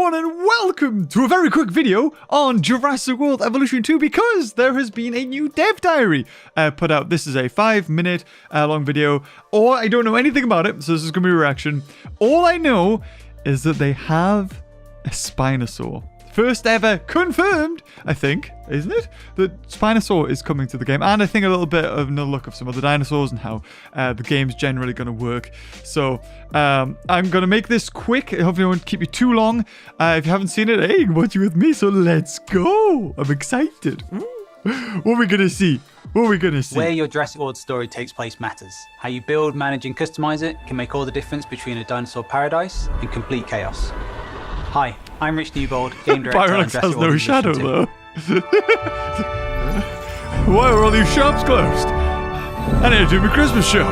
everyone and welcome to a very quick video on Jurassic World Evolution 2 because there has been a new dev diary put out. This is a 5-minute long video. I don't know anything about it, so this is going to be a reaction. All I know is that they have a Spinosaur. First ever confirmed, I think, isn't it? That Spinosaur is coming to the game. And I think a little bit of a look of some other dinosaurs and how the game's generally going to work. So I'm going to make this quick. Hopefully I won't keep you too long. If you haven't seen it, hey, watch it with me. So let's go. I'm excited. What are we going to see? What are we going to see? Where your Jurassic World story takes place matters. How you build, manage and customize it can make all the difference between a dinosaur paradise and complete chaos. Hi, I'm Rich Newbold, game director on Jurassic has World no shadow 2. though. Why are all these shops closed? I need to do my Christmas shop.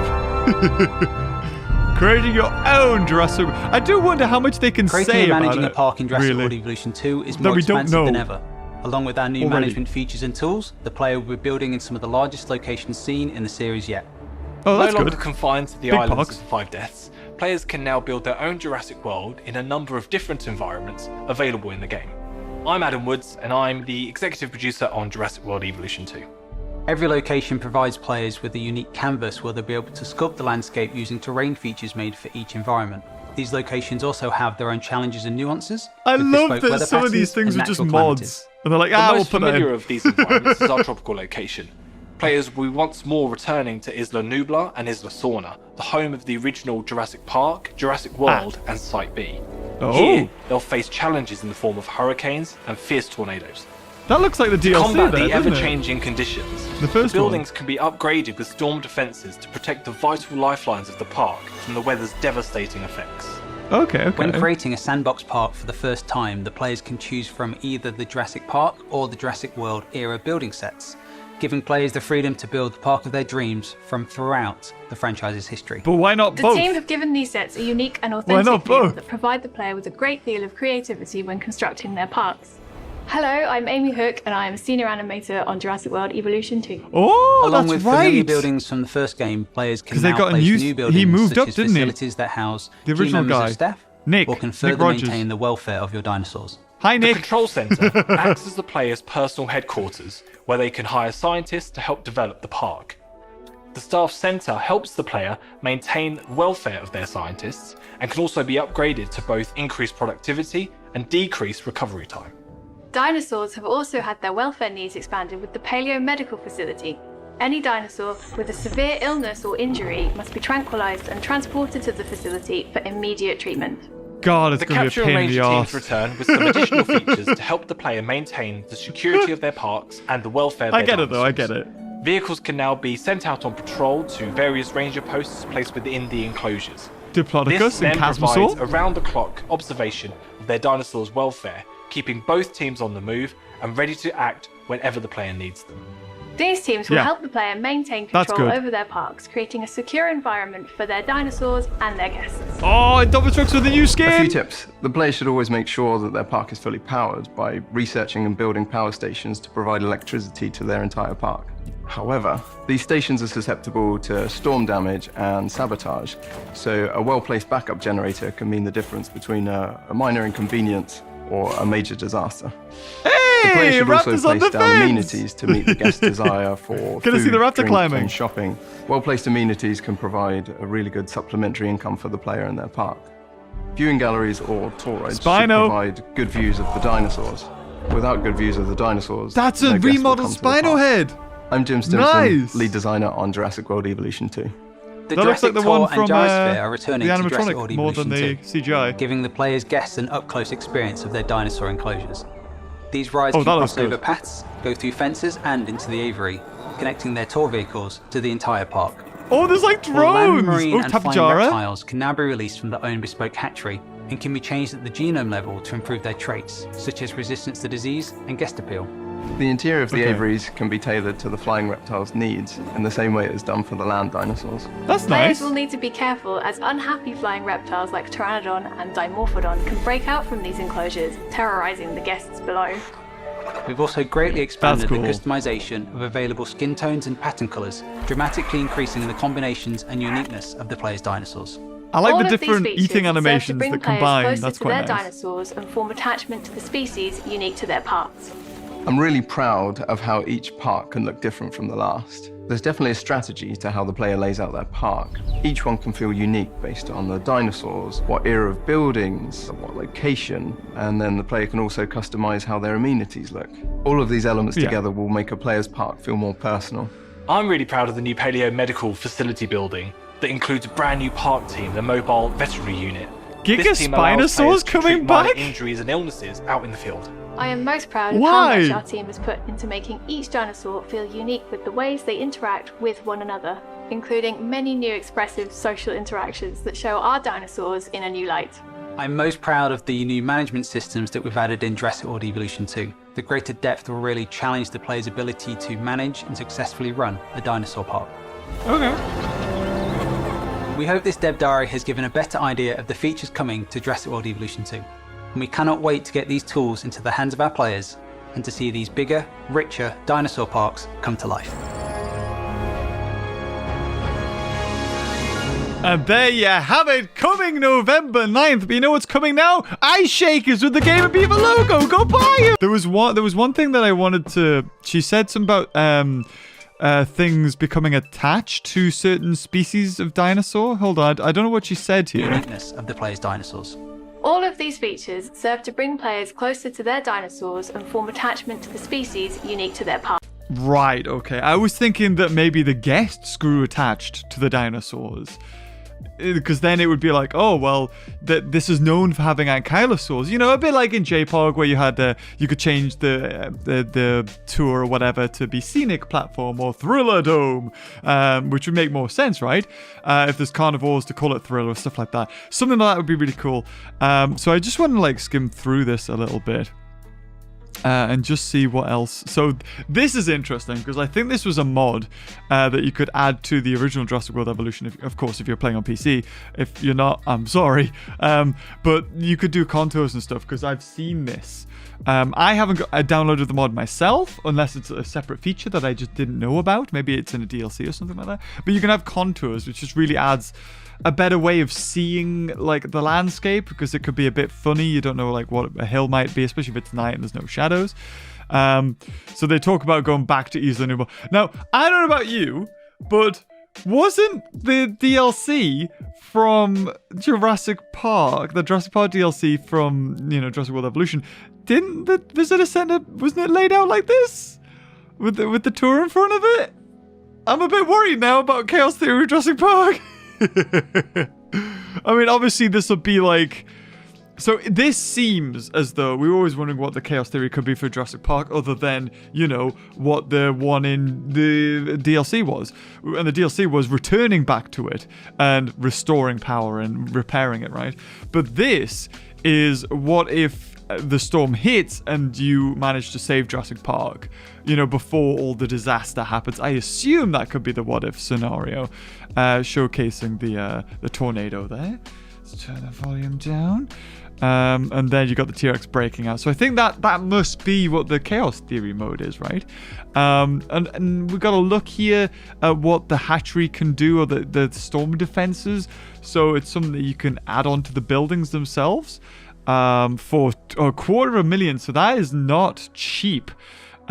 Creating your own Jurassic. I do wonder how much they can say about it. Creating and managing a park in Jurassic World Evolution 2 is more expansive than ever. Along with our new management features and tools, the player will be building in some of the largest locations seen in the series yet. Oh, that's no longer good. confined to the islands of the Five Deaths, players can now build their own Jurassic World in a number of different environments available in the game. I'm Adam Woods, and I'm the executive producer on Jurassic World Evolution 2. Every location provides players with a unique canvas where they'll be able to sculpt the landscape using terrain features made for each environment. These locations also have their own challenges and nuances. I love that some of these things are just mods. And they're like, the we'll most put that in. familiar of these environments is our tropical location. Players will be once more returning to Isla Nublar and Isla Sorna, the home of the original Jurassic Park, Jurassic World and Site B. Here, they'll face challenges in the form of hurricanes and fierce tornadoes. That looks like the DLC To combat there, the doesn't it? ever-changing conditions, The first buildings can be upgraded with storm defences to protect the vital lifelines of the park from the weather's devastating effects. Okay. When creating a sandbox park for the first time, the players can choose from either the Jurassic Park or the Jurassic World era building sets, giving players the freedom to build the park of their dreams from throughout the franchise's history. But why not both? The team have given these sets a unique and authentic feel that provide the player with a great deal of creativity when constructing their parks. Hello, I'm Amy Hook and I'm a senior animator on Jurassic World Evolution 2. Oh, Along that's with right. familiar buildings from the first game, players can they now got a place new- new buildings he moved such up, as didn't he? facilities that house The key original members guy. of staff Nick. or can Nick further Rogers. maintain the welfare of your dinosaurs. Hi, The Nick. control centre acts as the player's personal headquarters, where they can hire scientists to help develop the park. The staff centre helps the player maintain the welfare of their scientists and can also be upgraded to both increase productivity and decrease recovery time. Dinosaurs have also had their welfare needs expanded with the Paleo Medical Facility. Any dinosaur with a severe illness or injury must be tranquilized and transported to the facility for immediate treatment. God, it's The going to capture be a and pain in the ranger arse. teams return with some additional features to help the player maintain the security of their parks and the welfare of their I get it, though. I dinosaurs. get it. Vehicles can now be sent out on patrol to various ranger posts placed within the enclosures. Diplodocus This then and provides Casmosaur. around-the-clock observation of their dinosaurs' welfare, keeping both teams on the move and ready to act whenever the player needs them. These teams will help the player maintain control over their parks, creating a secure environment for their dinosaurs and their guests. Oh, and Double Trucks with the new skin. A few tips. The player should always make sure that their park is fully powered by researching and building power stations to provide electricity to their entire park. However, these stations are susceptible to storm damage and sabotage, so a well-placed backup generator can mean the difference between a minor inconvenience or a major disaster. The player should also Raptors on place the down fence. amenities to meet the guest's desire for Can I food, see the raptor drink, climbing? and shopping. Well-placed amenities can provide a really good supplementary income for the player and their park. Viewing galleries or tour rides should provide good views of the dinosaurs. Without good views of the dinosaurs, That's no a guest will remodeled come to the Spino park. head. I'm Jim Stimson, lead designer on Jurassic World Evolution 2. The That looks like Jurassic the Tour one from and Gyrosphere are returning the to Jurassic animatronic World more than Evolution the 2, CGI. giving the players guests an up-close experience of their dinosaur enclosures. These rides Oh, can that looks cross over good. paths, go through fences and into the aviary, connecting their tour vehicles to the entire park. Oh, there's like While land, drones. marine Oh, and flying Tapajara. reptiles can now be released from their own bespoke hatchery and can be changed at the genome level to improve their traits, such as resistance to disease and guest appeal. The interior of the aviaries can be tailored to the flying reptiles' needs in the same way it is done for the land dinosaurs. That's Players will need to be careful as unhappy flying reptiles like Pteranodon and Dimorphodon can break out from these enclosures, terrorizing the guests below. We've also greatly expanded cool. the customization of available skin tones and pattern colours, dramatically increasing the combinations and uniqueness of the player's dinosaurs. I like All the of these different features eating serve to animations bring that players combine. closer That's to their quite nice. dinosaurs and form attachment to the species unique to their parks. I'm really proud of how each park can look different from the last. There's definitely a strategy to how the player lays out their park. Each one can feel unique based on the dinosaurs, what era of buildings, what location, and then the player can also customize how their amenities look. All of these elements together will make a player's park feel more personal. I'm really proud of the new Paleo Medical Facility building that includes a brand new park team, the Mobile Veterinary Unit. Giga This team allows Spinosaurus players to coming treat minor back? injuries and illnesses out in the field. I am most proud of Why? how much our team has put into making each dinosaur feel unique with the ways they interact with one another, including many new expressive social interactions that show our dinosaurs in a new light. I'm most proud of the new management systems that we've added in Jurassic World Evolution 2. The greater depth will really challenge the player's ability to manage and successfully run a dinosaur park. Okay. We hope this dev diary has given a better idea of the features coming to Jurassic World Evolution 2. And we cannot wait to get these tools into the hands of our players and to see these bigger, richer dinosaur parks come to life. And there you have it, coming November 9th. But you know what's coming now? Ice Shakers with the Game of Beaver logo. Go buy it. There was one thing that I wanted to. She said something about things becoming attached to certain species of dinosaur. Hold on, I don't know what she said here. Uniqueness of the player's dinosaurs. All of these features serve to bring players closer to their dinosaurs and form attachment to the species unique to their park. Right, okay. I was thinking that maybe the guests grew attached to the dinosaurs. Because then it would be like, oh, well, this is known for having ankylosaurs. You know, a bit like in J-Pog where you had you could change the tour or whatever to be Scenic Platform or Thriller Dome, which would make more sense, right? If there's carnivores to call it Thriller or stuff like that. Something like that would be really cool. So I just want to like skim through this a little bit. And just see what else. So this is interesting because I think this was a mod that you could add to the original Jurassic World Evolution. Of course, if you're playing on PC. If you're not, I'm sorry. But you could do contours and stuff because I've seen this. I haven't downloaded the mod myself unless it's a separate feature that I just didn't know about. Maybe it's in a DLC or something like that. But you can have contours, which just really adds a better way of seeing like the landscape because it could be a bit funny. You don't know like what a hill might be, especially if it's night and there's no shadows. So they talk about going back to Isla Nublar. Now, I don't know about you, but wasn't the DLC from Jurassic Park, the Jurassic Park DLC from, Jurassic World Evolution, didn't the visitor center, wasn't it laid out like this? With the tour in front of it? I'm a bit worried now about Chaos Theory of Jurassic Park. I mean, obviously this would be like... So this seems as though we were always wondering what the Chaos Theory could be for Jurassic Park other than, what the one in the DLC was. And the DLC was returning back to it and restoring power and repairing it, right? But this is what if the storm hits and you manage to save Jurassic Park, before all the disaster happens. I assume that could be the what if scenario, showcasing the tornado there. Let's turn the volume down. And then you got the T-Rex breaking out. So I think that must be what the Chaos Theory mode is, right? And we've got to look here at what the hatchery can do or the storm defenses. So it's something that you can add on to the buildings themselves for $250,000. So that is not cheap.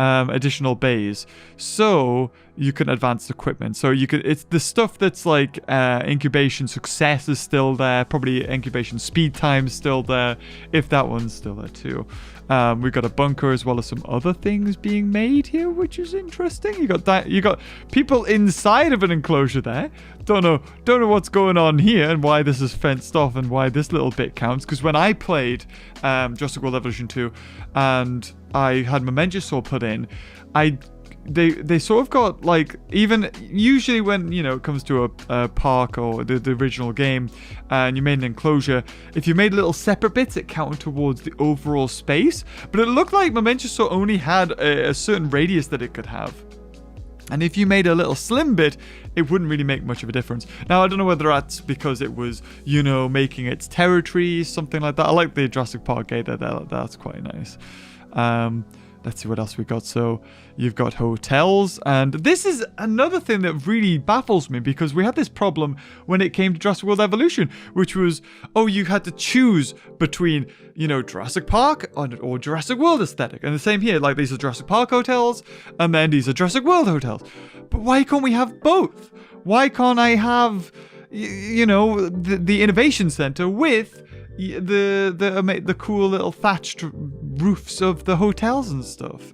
Additional bays, so you can advance equipment. So it's the stuff that's like incubation success is still there, probably incubation speed time is still there, if that one's still there too. We've got a bunker as well as some other things being made here, which is interesting. You got people inside of an enclosure there. Don't know what's going on here and why this is fenced off and why this little bit counts. Because when I played Jurassic World Evolution 2 and I had Mementosaur put in, they sort of got like, even usually when it comes to a park or the original game and you made an enclosure, if you made little separate bits it counted towards the overall space, but it looked like Mementosaur only had a certain radius that it could have. And if you made a little slim bit, it wouldn't really make much of a difference. Now, I don't know whether that's because it was, making its territory, something like that. I like the Jurassic Park gate there. That's quite nice. let's see what else we got. So you've got hotels, and this is another thing that really baffles me, because we had this problem when it came to Jurassic World Evolution, which was, you had to choose between, Jurassic Park or Jurassic World aesthetic. And the same here, like these are Jurassic Park hotels, and then these are Jurassic World hotels. But why can't we have both? Why can't I have, the Innovation Center with the cool little thatched roofs of the hotels and stuff?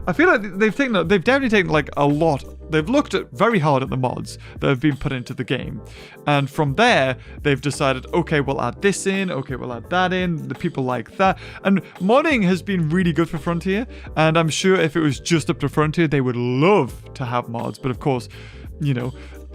I feel like they've definitely taken like a lot. They've looked very hard at the mods that have been put into the game, and from there they've decided, okay, we'll add this in, okay, we'll add that in. The people like that, and modding has been really good for Frontier, and I'm sure if it was just up to Frontier, they would love to have mods. But of course,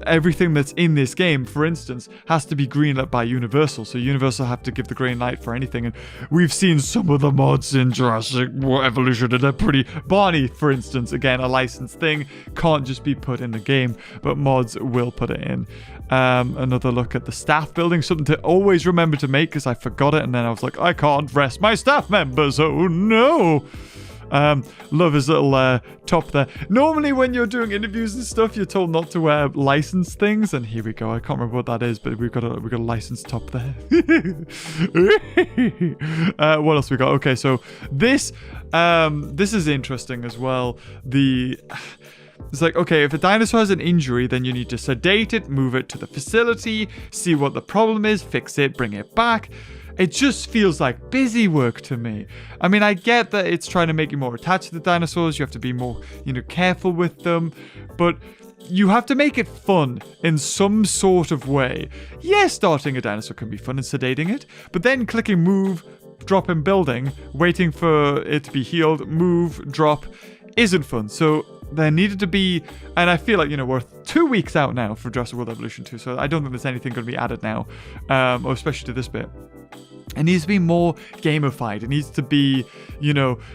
everything that's in this game, for instance, has to be greenlit by Universal. So Universal have to give the green light for anything. And we've seen some of the mods in Jurassic World Evolution, and they're pretty... Barney, for instance, again, a licensed thing, can't just be put in the game, but mods will put it in. Another look at the staff building, something to always remember to make, because I forgot it, and then I was like, I can't rest my staff members, oh no! Love his little top there. Normally when you're doing interviews and stuff, you're told not to wear licensed things, and here we go. I can't remember what that is, but we've got a licensed top there. What else we got? Okay, so this is interesting as well. It's like, okay, if a dinosaur has an injury, then you need to sedate it, move it to the facility, see what the problem is, fix it, bring it back. It just feels like busy work to me. I mean, I get that it's trying to make you more attached to the dinosaurs. You have to be more, careful with them. But you have to make it fun in some sort of way. Yes, starting a dinosaur can be fun and sedating it. But then clicking move, drop in building, waiting for it to be healed, move, drop, isn't fun. So there needed to be, and I feel like, we're 2 weeks out now for Jurassic World Evolution 2, so I don't think there's anything going to be added now, or especially to this bit. It needs to be more gamified. It needs to be,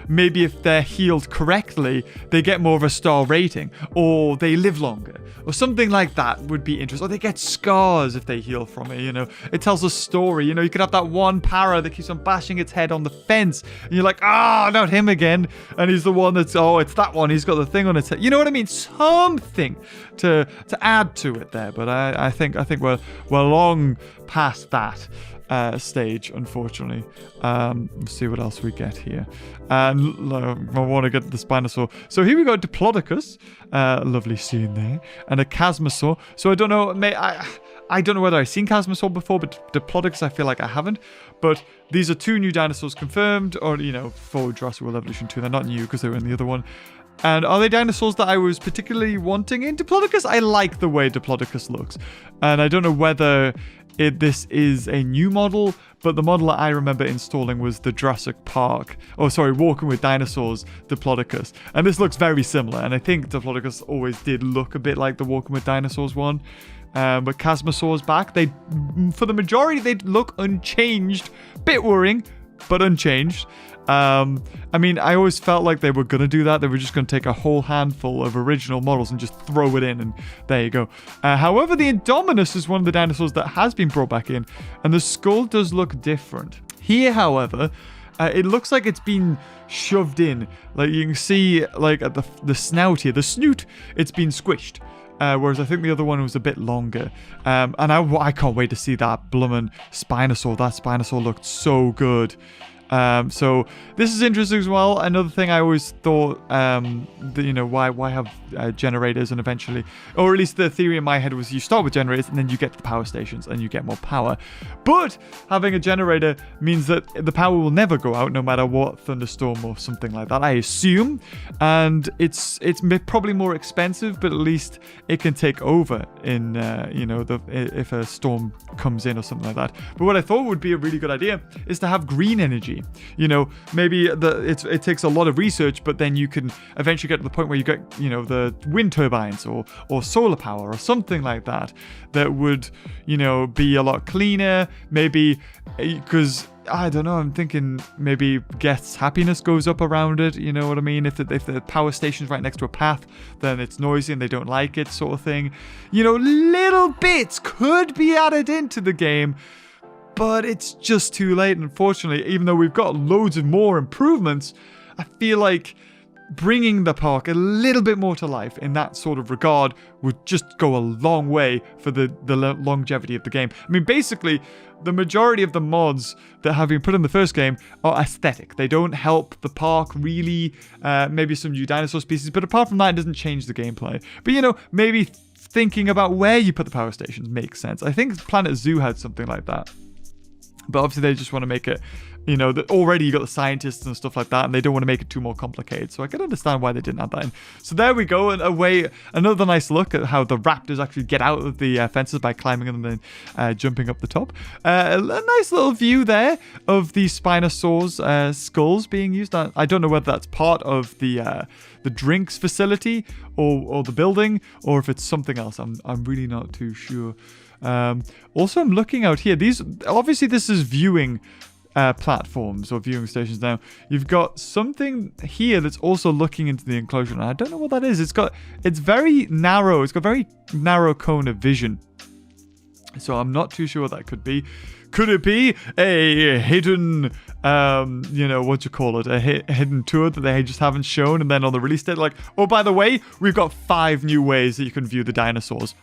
maybe if they're healed correctly, they get more of a star rating, or they live longer, or something like that would be interesting. Or they get scars if they heal from it, It tells a story, you could have that one para that keeps on bashing its head on the fence, and you're like, not him again. And he's the one that's, it's that one, he's got the thing on its head. You know what I mean? Something to add to it there. But I think we're long past that stage, unfortunately. Let's see what else we get here. And I want to get the Spinosaur. So here we go, Diplodocus. Lovely scene there. And a Chasmosaur. So I don't know, I don't know whether I've seen Chasmosaur before, but Diplodocus I feel like I haven't. But these are 2 new dinosaurs confirmed, or, for Jurassic World Evolution 2. They're not new because they were in the other one. And are they dinosaurs that I was particularly wanting in Diplodocus? I like the way Diplodocus looks. And I don't know whether this is a new model, but the model that I remember installing was the Jurassic Park, Walking with Dinosaurs Diplodocus. And this looks very similar, and I think Diplodocus always did look a bit like the Walking with Dinosaurs one. But Chasmosaur's back. For the majority, they look unchanged. Bit worrying, but unchanged. I mean, I always felt like they were going to do that. They were just going to take a whole handful of original models and just throw it in, and there you go. However, the Indominus is one of the dinosaurs that has been brought back in, and the skull does look different. Here, however, it looks like it's been shoved in. Like, you can see, like, at the snout here, the snoot, it's been squished. Whereas I think the other one was a bit longer. And I can't wait to see that bloomin' Spinosaur. That Spinosaur looked so good. So this is interesting as well. Another thing I always thought, why have generators, and eventually, or at least the theory in my head was you start with generators and then you get to the power stations and you get more power. But having a generator means that the power will never go out no matter what thunderstorm or something like that, I assume. And it's probably more expensive, but at least it can take over in, if a storm comes in or something like that. But what I thought would be a really good idea is to have green energy. Maybe it takes a lot of research, but then you can eventually get to the point where you get, the wind turbines or solar power or something like that would, be a lot cleaner. Maybe because I don't know, I'm thinking maybe guests' happiness goes up around it, you know what I mean? If the power station's right next to a path, then it's noisy and they don't like it, sort of thing. Little bits could be added into the game. but it's just too late, unfortunately. Even though we've got loads of more improvements, I feel like bringing the park a little bit more to life in that sort of regard would just go a long way for the longevity of the game. I mean, basically, the majority of the mods that have been put in the first game are aesthetic. They don't help the park really, maybe some new dinosaur species, but apart from that, it doesn't change the gameplay. But, you know, maybe thinking about where you put the power stations makes sense. I think Planet Zoo had something like that. But obviously they just want to make it, you know, that already you got the scientists and stuff like that, and they don't want to make it too more complicated. So I can understand why they didn't have that in. So there we go, and another nice look at how the raptors actually get out of the fences by climbing them and then jumping up the top. A nice little view there of the Spinosaurus skulls being used. I don't know whether that's part of the drinks facility or the building, or if it's something else. I'm really not too sure. Also, I'm looking out here. Obviously this is viewing platforms or viewing stations. Now you've got something here that's also looking into the enclosure, and I don't know what that is. It's very narrow. It's got very narrow cone of vision, so I'm not too sure what that could be. Could it be a hidden, what you call it, a hidden tour that they just haven't shown, and then on the release date, like, oh, by the way, we've got 5 new ways that you can view the dinosaurs.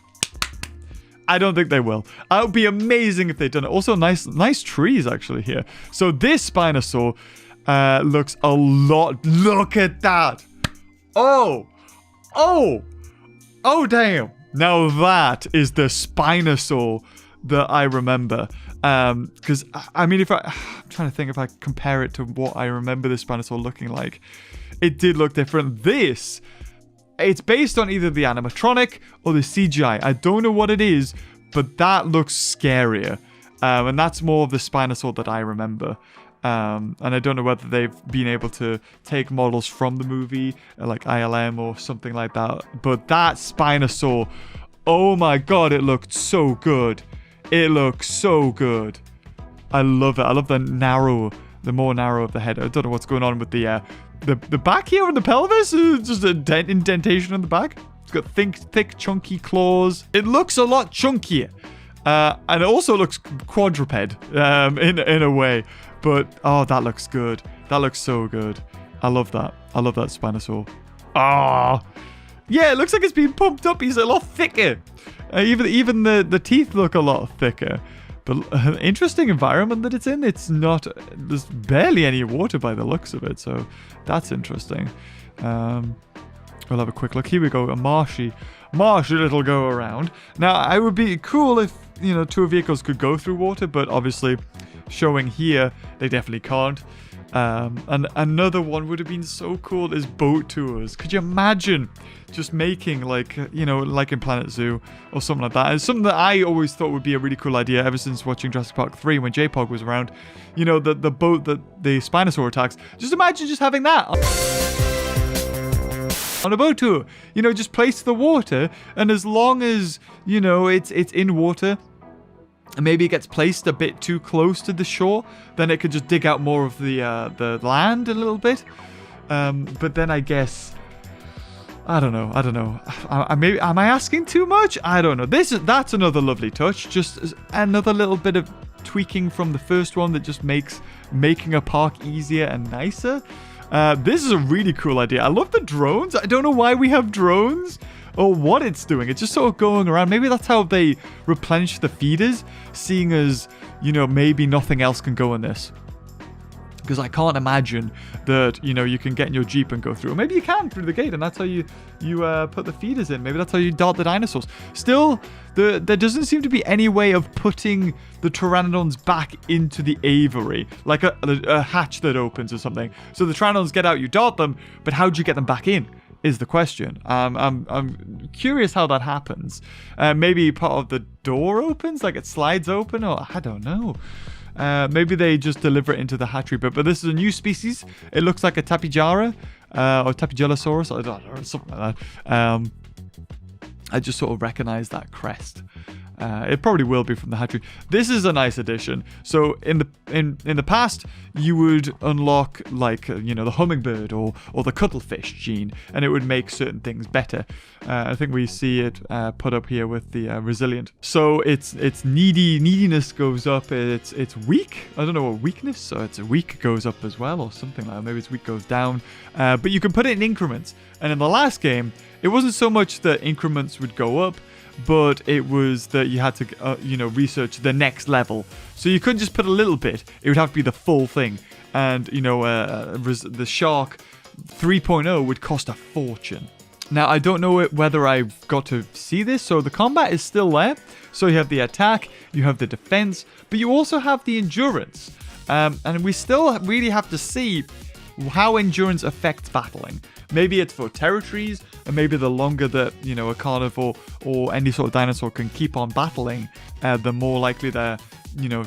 I don't think they will. It would be amazing if they'd done it. Also, nice trees actually here. So this Spinosaur looks a lot. Look at that. Oh, damn. Now that is the Spinosaur that I remember. Because I mean, I'm trying to think if I compare it to what I remember the Spinosaur looking like. It did look different. It's based on either the animatronic or the CGI. I don't know what it is, but that looks scarier. And that's more of the Spinosaur that I remember. And I don't know whether they've been able to take models from the movie, like ILM or something like that. But that Spinosaur, oh my god, it looked so good. It looks so good. I love it. I love the more narrow of the head. I don't know what's going on with the back here on the pelvis. Just a indentation on the back. It's got thick, chunky claws. It looks a lot chunkier. And it also looks quadruped in a way. But, oh, that looks good. That looks so good. I love that. I love that Spinosaur. Ah. Oh. Yeah, it looks like it's been pumped up. He's a lot thicker. Even the teeth look a lot thicker. But interesting environment that it's in. There's barely any water by the looks of it. So that's interesting. We'll have a quick look. Here we go. A marshy little go around. Now, it would be cool if, tour vehicles could go through water. But obviously, showing here, they definitely can't. And another one would have been so cool is boat tours. Could you imagine just making like in Planet Zoo or something like that? It's something that I always thought would be a really cool idea ever since watching Jurassic Park 3 when J-Pog was around. The boat that the Spinosaur attacks. Just imagine just having that on a boat tour. Just place the water, and as long as, it's in water, and maybe it gets placed a bit too close to the shore, then it could just dig out more of the land a little bit. But then I guess, I don't know. Am I asking too much? I don't know. That's another lovely touch. Just another little bit of tweaking from the first one that just makes making a park easier and nicer. This is a really cool idea. I love the drones. I don't know why we have drones or what it's doing. It's just sort of going around. Maybe that's how they replenish the feeders, seeing as, maybe nothing else can go in this. Because I can't imagine that, you can get in your Jeep and go through. Or maybe you can through the gate, and that's how you put the feeders in. Maybe that's how you dart the dinosaurs. Still, there doesn't seem to be any way of putting the pteranodons back into the aviary, like a hatch that opens or something. So the pteranodons get out, you dart them, but how do you get them back in? Is the question. I'm curious how that happens. Maybe part of the door opens, like it slides open, or I don't know. Maybe they just deliver it into the hatchery. But this is a new species. It looks like a Tapijara or Tapigelosaurus. I don't know, something like that. I just sort of recognize that crest. It probably will be from the hatchery. This is a nice addition. So in the past, you would unlock like the hummingbird or the cuttlefish gene, and it would make certain things better. I think we see it put up here with the resilient. So its neediness goes up. It's weak. I don't know what weakness. So its weak goes up as well, or something like that. Maybe its weak goes down. But you can put it in increments. And in the last game, it wasn't so much that increments would go up, but it was that you had to, research the next level. So you couldn't just put a little bit. It would have to be the full thing. And, the Shark 3.0 would cost a fortune. Now, I don't know whether I've got to see this. So the combat is still there. So you have the attack, you have the defense, but you also have the endurance. And we still really have to see how endurance affects battling. Maybe it's for territories, and maybe the longer that, a carnivore or any sort of dinosaur can keep on battling, the more likely they're,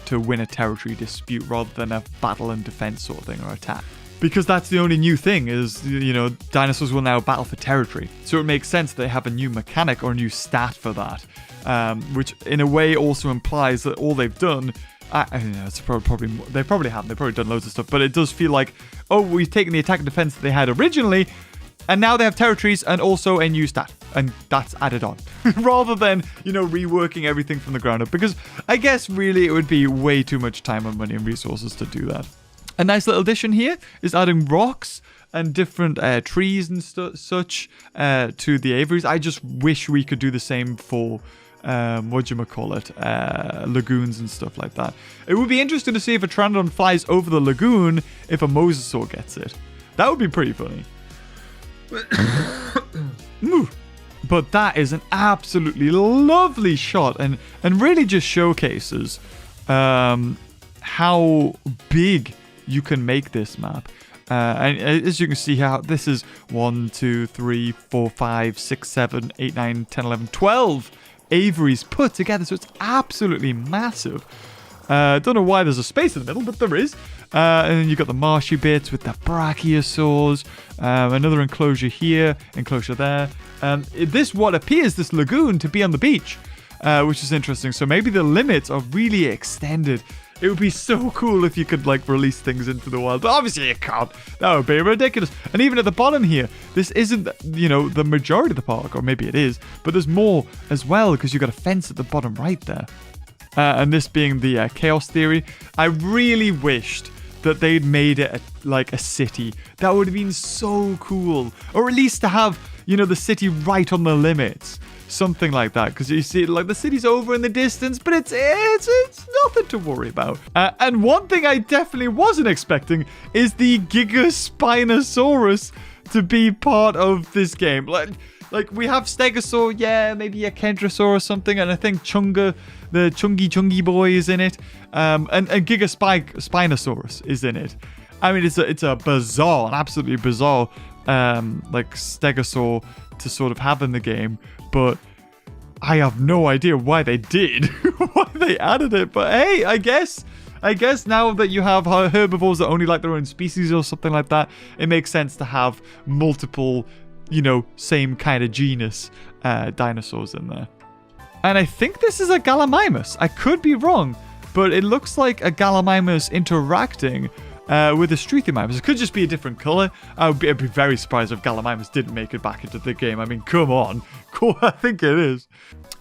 to win a territory dispute rather than a battle and defense sort of thing or attack. Because that's the only new thing is, dinosaurs will now battle for territory. So it makes sense they have a new mechanic or a new stat for that, which in a way also implies that all they've done, it's probably they probably haven't. They've probably done loads of stuff, but it does feel like, oh, we've taken the attack and defense that they had originally, and now they have territories and also a new stat, and that's added on, rather than reworking everything from the ground up. Because I guess really it would be way too much time and money and resources to do that. A nice little addition here is adding rocks and different trees and such to the aviaries. I just wish we could do the same for lagoons and stuff like that. It would be interesting to see if a Pteranodon flies over the lagoon if a mosasaur gets it. That would be pretty funny. But that is an absolutely lovely shot and really just showcases how big you can make this map. And as you can see how this is 1, 2, 3, 4, 5, 6, 7, 8, 9, 10, 11, 12 aviaries put together, so it's absolutely massive. Don't know why there's a space in the middle, but there is. And then you've got the marshy bits with the brachiosaurs, another enclosure here, enclosure there. This lagoon to be on the beach, which is interesting. So maybe the limits are really extended. It would be so cool if you could release things into the wild, but obviously you can't. That would be ridiculous. And even at the bottom here, this isn't, the majority of the park, or maybe it is, but there's more as well because you've got a fence at the bottom right there. And this being the chaos theory, I really wished that they'd made it a city. That would have been so cool. Or at least to have, the city right on the limits. Something like that, because you see the city's over in the distance, but it's nothing to worry about. And one thing I definitely wasn't expecting is the Giga Spinosaurus to be part of this game. Like we have Stegosaur, yeah, maybe a Kentrosaur or something, and I think Chunga, the Chungi boy, is in it, and Giga Spinosaurus is in it. I mean, it's an absolutely bizarre Stegosaur to sort of have in the game, but I have no idea why they did, why they added it. But hey, I guess now that you have herbivores that only like their own species or something like that, it makes sense to have multiple, same kind of genus dinosaurs in there. And I think this is a Gallimimus. I could be wrong, but it looks like a Gallimimus interacting with a Struthiomimus. It could just be a different color. I'd be very surprised if Gallimimus didn't make it back into the game. I mean, come on. Cool, I think it is.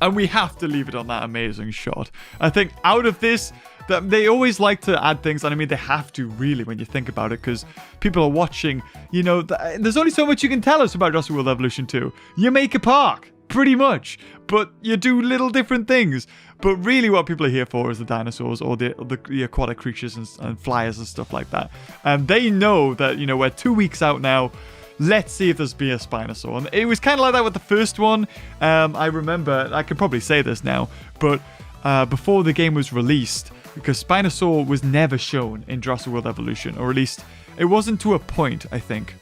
And we have to leave it on that amazing shot. I think out of this, they always like to add things, and I mean, they have to really when you think about it, because people are watching, there's only so much you can tell us about Jurassic World Evolution 2. You make a park, pretty much, but you do little different things. But really what people are here for is the dinosaurs or the aquatic creatures and flyers and stuff like that. And they know that, we're 2 weeks out now. Let's see if there's be a Spinosaur. And it was kind of like that with the first one. I remember, I could probably say this now, but before the game was released, because Spinosaur was never shown in Jurassic World Evolution, or at least it wasn't to a point, I think.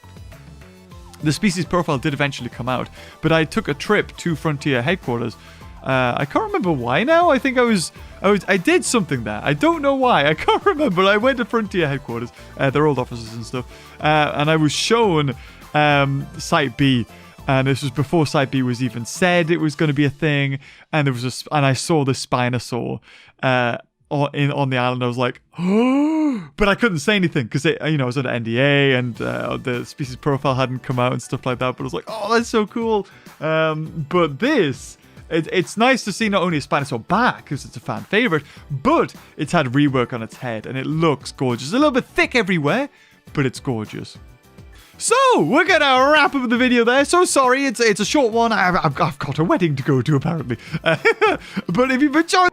The species profile did eventually come out, but I took a trip to Frontier headquarters. I can't remember why now. I think I did something there. I don't know why. I can't remember. I went to Frontier headquarters, their old offices and stuff, and I was shown Site B, And this was before Site B was even said it was going to be a thing. And there was and I saw the Spinosaur on the island. I was like, oh, but I couldn't say anything because I was under NDA and the species profile hadn't come out and stuff like that. But I was like, oh, that's so cool. But this. It's nice to see not only a Spinosaur back, because it's a fan favorite, but it's had rework on its head, and it looks gorgeous. A little bit thick everywhere, but it's gorgeous. So, we're going to wrap up the video there. So sorry, it's a short one. I've got a wedding to go to, apparently. But if you've enjoyed